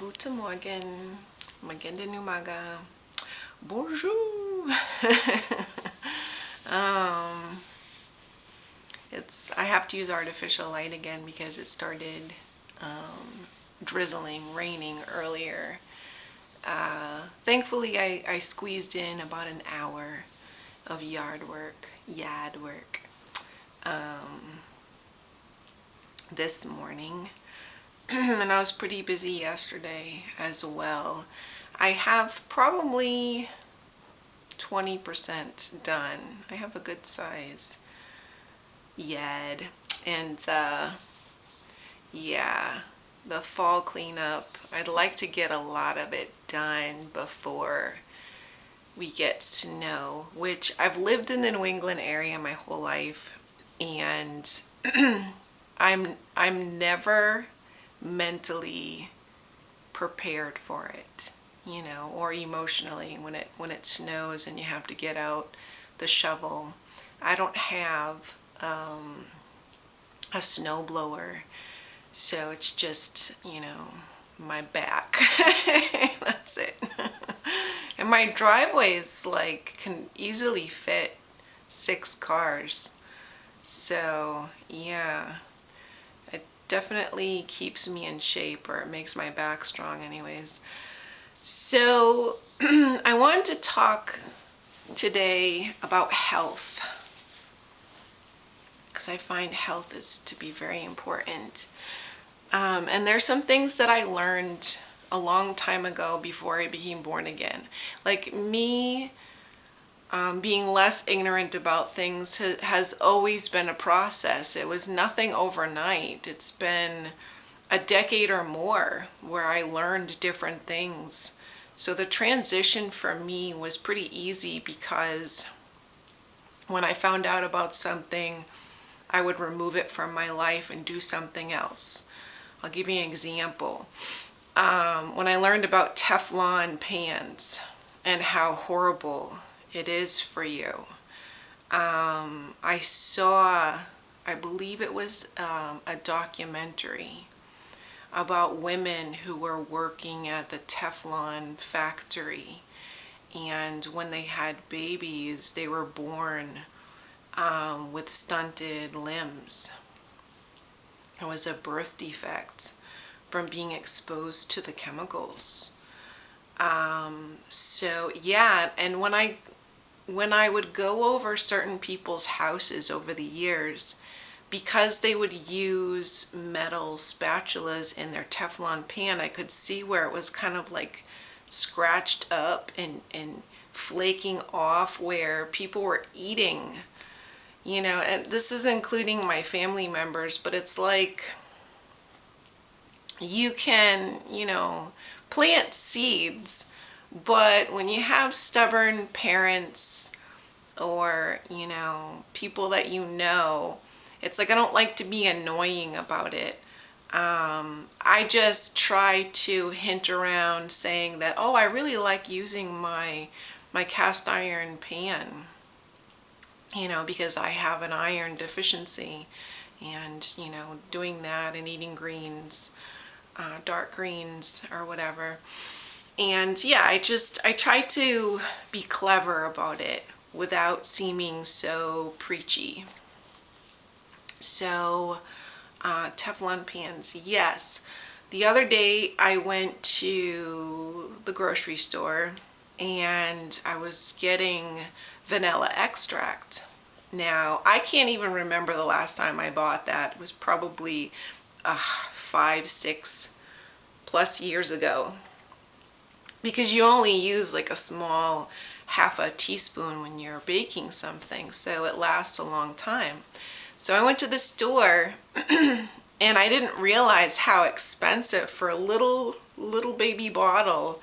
Guten Morgen, magandang umaga, bonjour. um, I have to use artificial light again because it started drizzling, raining earlier. Thankfully, I squeezed in about an hour of yard work this morning. And I was pretty busy yesterday as well. I have probably 20% done. I have a good size yard. And yeah, the fall cleanup, I'd like to get a lot of it done before we get snow, which I've lived in the New England area my whole life, and I'm never mentally prepared for it, or emotionally when it snows and you have to get out the shovel. I don't have a snow blower, so it's just my back. That's it. And my driveway is can easily fit 6 cars, so yeah, it definitely keeps me in shape, or it makes my back strong anyways. So I wanted to talk today about health, because I find health is to be very important. And there's some things that I learned a long time ago before I became born again. Like me being less ignorant about things has always been a process. It was nothing overnight. It's been a decade or more where I learned different things. So the transition for me was pretty easy, because when I found out about something, I would remove it from my life and do something else. I'll give you an example. When I learned about Teflon pans and how horrible it is for you, I saw, I believe it was a documentary about women who were working at the Teflon factory, and when they had babies, they were born with stunted limbs. It was a birth defect from being exposed to the chemicals. So yeah, and when I would go over certain people's houses over the years, because they would use metal spatulas in their Teflon pan, I could see where it was kind of like scratched up and flaking off where people were eating. And this is including my family members, but it's like you can, plant seeds, but when you have stubborn parents or, people that it's like I don't like to be annoying about it. I just try to hint around saying that, oh, I really like using my cast iron pan, because I have an iron deficiency, and doing that and eating greens, dark greens or whatever. And yeah, I try to be clever about it without seeming so preachy. So Teflon pans, yes. The other day I went to the grocery store and I was getting vanilla extract. Now, I can't even remember the last time I bought that. It was probably 5, 6 plus years ago, because you only use like a small half a teaspoon when you're baking something, so it lasts a long time. So I went to the store and I didn't realize how expensive for a little baby bottle.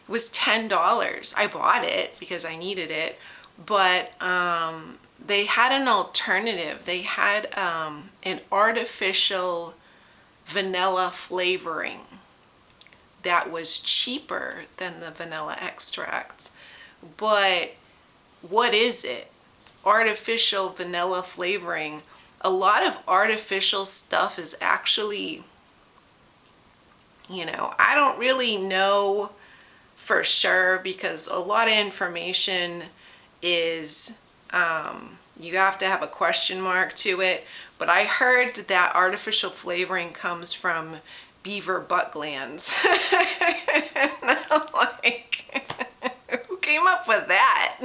It was $10. I bought it because I needed it, but they had an alternative. They had an artificial vanilla flavoring that was cheaper than the vanilla extracts. But what is it? Artificial vanilla flavoring. A lot of artificial stuff is actually You know, I don't really know for sure because a lot of information is, you have to have a question mark to it. But I heard that artificial flavoring comes from beaver butt glands. And I'm like, who came up with that?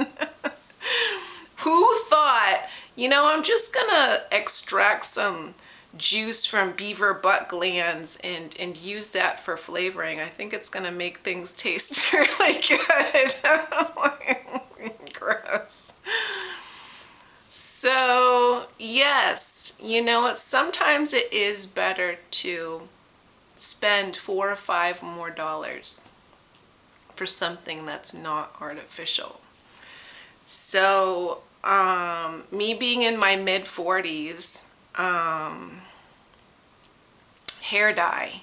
Who thought, you know, I'm just gonna extract some juice from beaver butt glands and use that for flavoring. I think it's gonna make things taste really good. Gross. So yes, you know what, sometimes it is better to spend $4 or $5 more for something that's not artificial. So me being in my mid 40s, hair dye.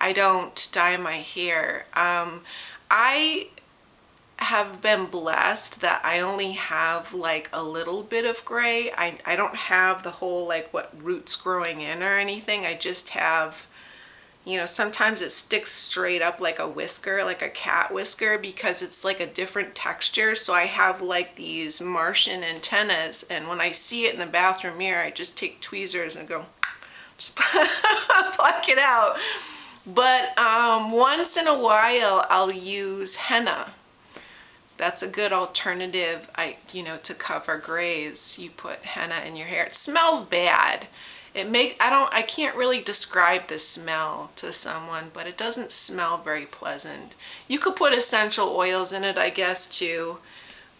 I don't dye my hair. I have been blessed that I only have like a little bit of gray. I don't have the whole like what roots growing in or anything. I just have, you know, sometimes it sticks straight up like a whisker, like a cat whisker, because it's like a different texture. So I have like these Martian antennas, and when I see it in the bathroom mirror, I just take tweezers and go, just pluck it out. But once in a while, I'll use henna. That's a good alternative, to cover grays. You put henna in your hair. It smells bad. I can't really describe the smell to someone, but it doesn't smell very pleasant. You could put essential oils in it, I guess, too.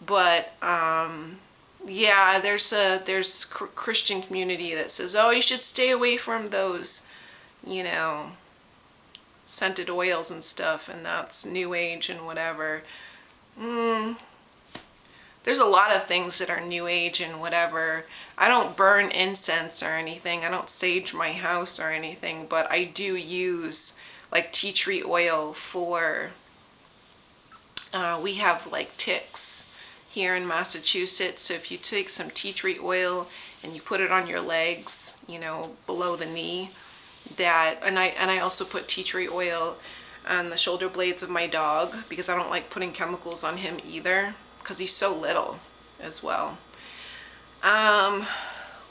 But yeah, there's Christian community that says, oh, you should stay away from those, scented oils and stuff, and that's new age and whatever. There's a lot of things that are new age and whatever. I don't burn incense or anything. I don't sage my house or anything, but I do use like tea tree oil for, we have like ticks here in Massachusetts. So if you take some tea tree oil and you put it on your legs, below the knee, and I also put tea tree oil on the shoulder blades of my dog, because I don't like putting chemicals on him either, because he's so little as well.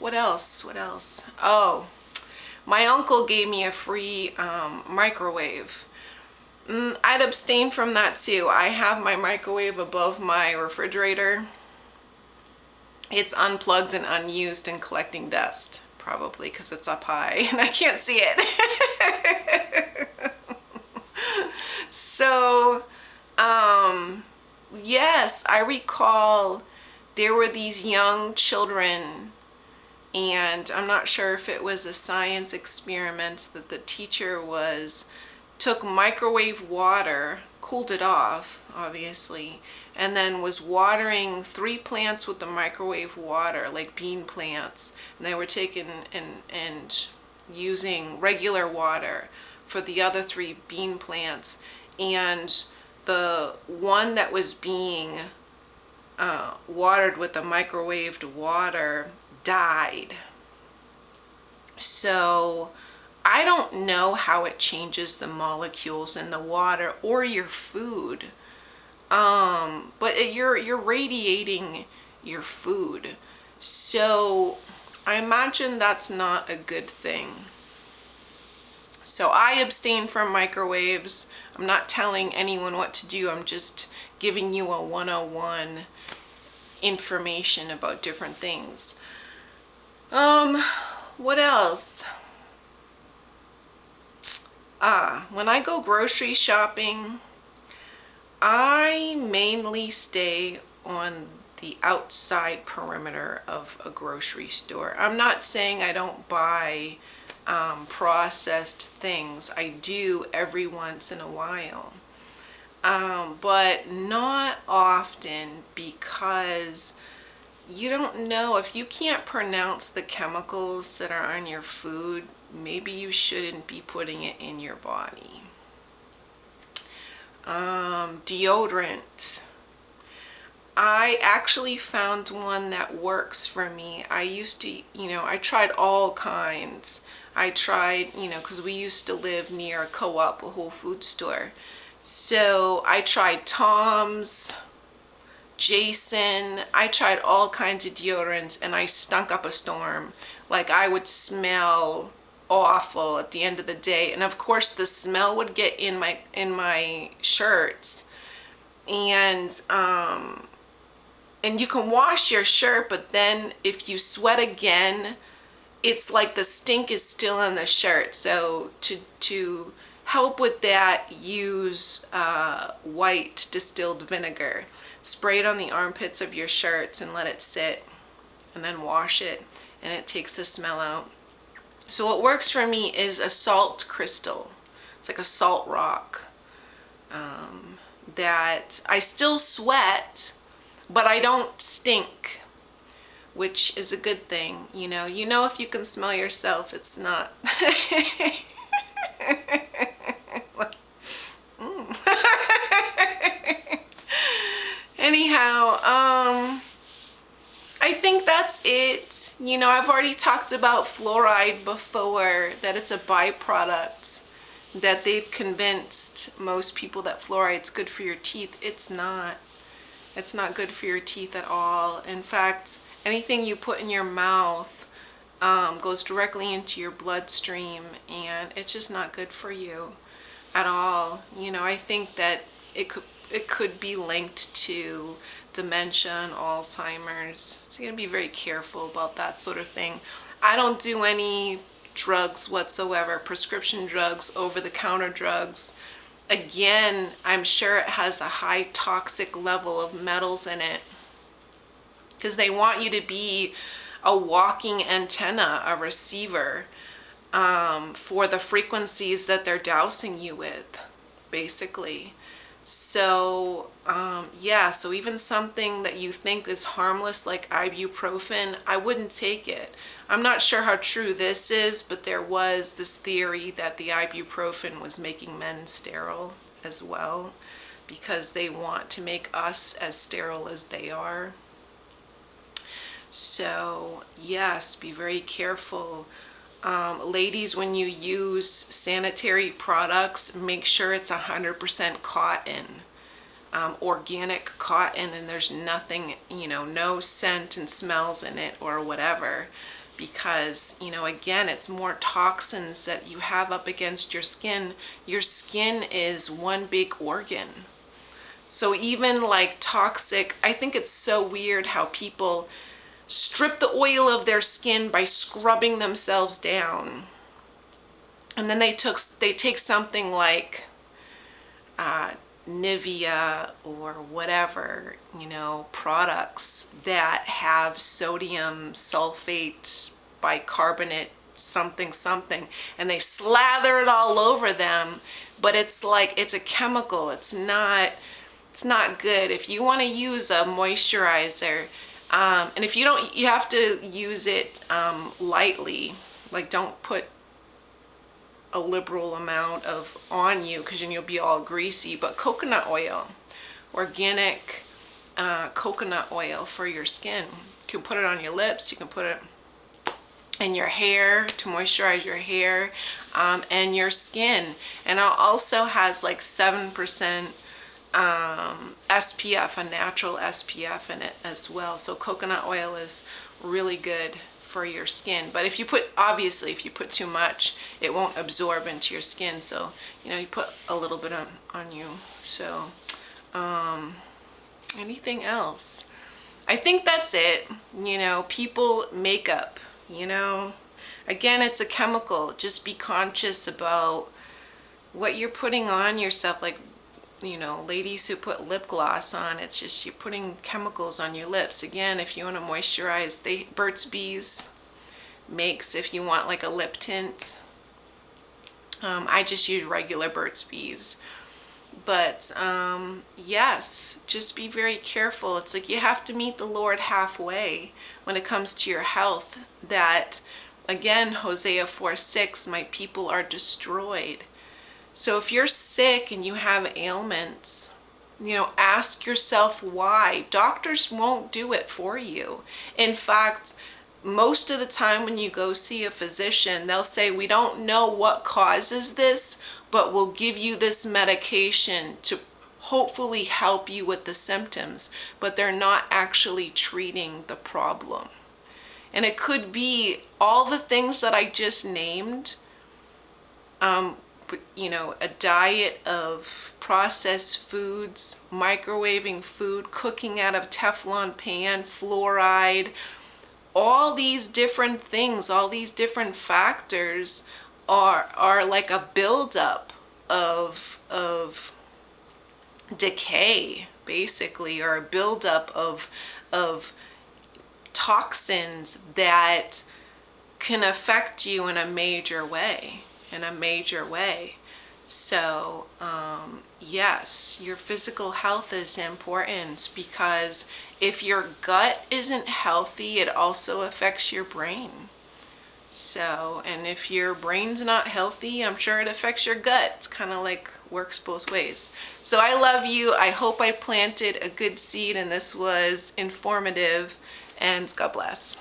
What else? Oh, my uncle gave me a free microwave. I'd abstain from that too. I have my microwave above my refrigerator. It's unplugged and unused and collecting dust, probably because it's up high and I can't see it. So, yes, I recall there were these young children, and I'm not sure if it was a science experiment that the teacher took microwave water, cooled it off, obviously, and then was watering 3 plants with the microwave water, like bean plants, and they were taking and using regular water for the other 3 bean plants, and the one that was being watered with the microwaved water died. So I don't know how it changes the molecules in the water or your food, but you're radiating your food, so I imagine that's not a good thing. So I abstain from microwaves. I'm not telling anyone what to do. I'm just giving you a 101 information about different things. What else? When I go grocery shopping, I mainly stay on the outside perimeter of a grocery store. I'm not saying I don't buy processed things. I do every once in a while, but not often, because you don't know. If you can't pronounce the chemicals that are on your food, maybe you shouldn't be putting it in your body. Deodorant. I actually found one that works for me. I used to, I tried all kinds. I tried, because we used to live near a co-op, a Whole Food store. So I tried Tom's, Jason. I tried all kinds of deodorants and I stunk up a storm. Like I would smell awful at the end of the day. And of course the smell would get in my shirts. And you can wash your shirt, but then if you sweat again, it's like the stink is still in the shirt. So to help with that, use white distilled vinegar. Spray it on the armpits of your shirts and let it sit, and then wash it, and it takes the smell out. So what works for me is a salt crystal. It's like a salt rock that I still sweat, but I don't stink, which is a good thing. If you can smell yourself, it's not. Anyhow, I think that's it. I've already talked about fluoride before, that it's a byproduct, that they've convinced most people that fluoride's good for your teeth. It's not. It's not good for your teeth at all. In fact, anything you put in your mouth goes directly into your bloodstream, and it's just not good for you at all. I think that it could be linked to dementia and Alzheimer's. So you gotta be very careful about that sort of thing. I don't do any drugs whatsoever, prescription drugs, over-the-counter drugs. Again, I'm sure it has a high toxic level of metals in it, because they want you to be a walking antenna, a receiver for the frequencies that they're dousing you with, basically. So so even something that you think is harmless like ibuprofen, I wouldn't take it. I'm not sure how true this is, but there was this theory that the ibuprofen was making men sterile as well, because they want to make us as sterile as they are. So yes, be very careful. Ladies, when you use sanitary products, make sure it's 100% cotton, organic cotton, and there's nothing, no scent and smells in it or whatever, because, again, it's more toxins that you have up against your skin. Your skin is one big organ. So even like toxic, I think it's so weird how people strip the oil of their skin by scrubbing themselves down, and then they take something like Nivea or whatever, products that have sodium sulfate bicarbonate something, and they slather it all over them, but it's like, it's a chemical. It's not good. If you want to use a moisturizer, and if you don't, you have to use it lightly. Like, don't put a liberal amount of on you, because then you'll be all greasy. But coconut oil, organic coconut oil for your skin. You can put it on your lips. You can put it in your hair to moisturize your hair and your skin. And it also has like 7% SPF, a natural SPF in it as well. So coconut oil is really good for your skin. But if you put too much, it won't absorb into your skin. So, you put a little bit on you. So, anything else? I think that's it. People, makeup, again, it's a chemical. Just be conscious about what you're putting on yourself. Like, ladies who put lip gloss on, it's just you're putting chemicals on your lips. Again, if you want to moisturize, Burt's Bees makes, if you want like a lip tint, I just use regular Burt's Bees. But yes, just be very careful. It's like you have to meet the Lord halfway when it comes to your health. That, again, Hosea 4:6, my people are destroyed. So if you're sick and you have ailments, Ask yourself why. Doctors won't do it for you. In fact, most of the time when you go see a physician, they'll say, we don't know what causes this, but we'll give you this medication to hopefully help you with the symptoms, but they're not actually treating the problem. And it could be all the things that I just named, a diet of processed foods, microwaving food, cooking out of Teflon pan, fluoride, all these different things, all these different factors are like a buildup of decay, basically, or a buildup of toxins that can affect you in a major way. So, yes, your physical health is important, because if your gut isn't healthy, it also affects your brain. So, and if your brain's not healthy, I'm sure it affects your gut. It's kind of like works both ways. So I love you. I hope I planted a good seed and this was informative, and God bless.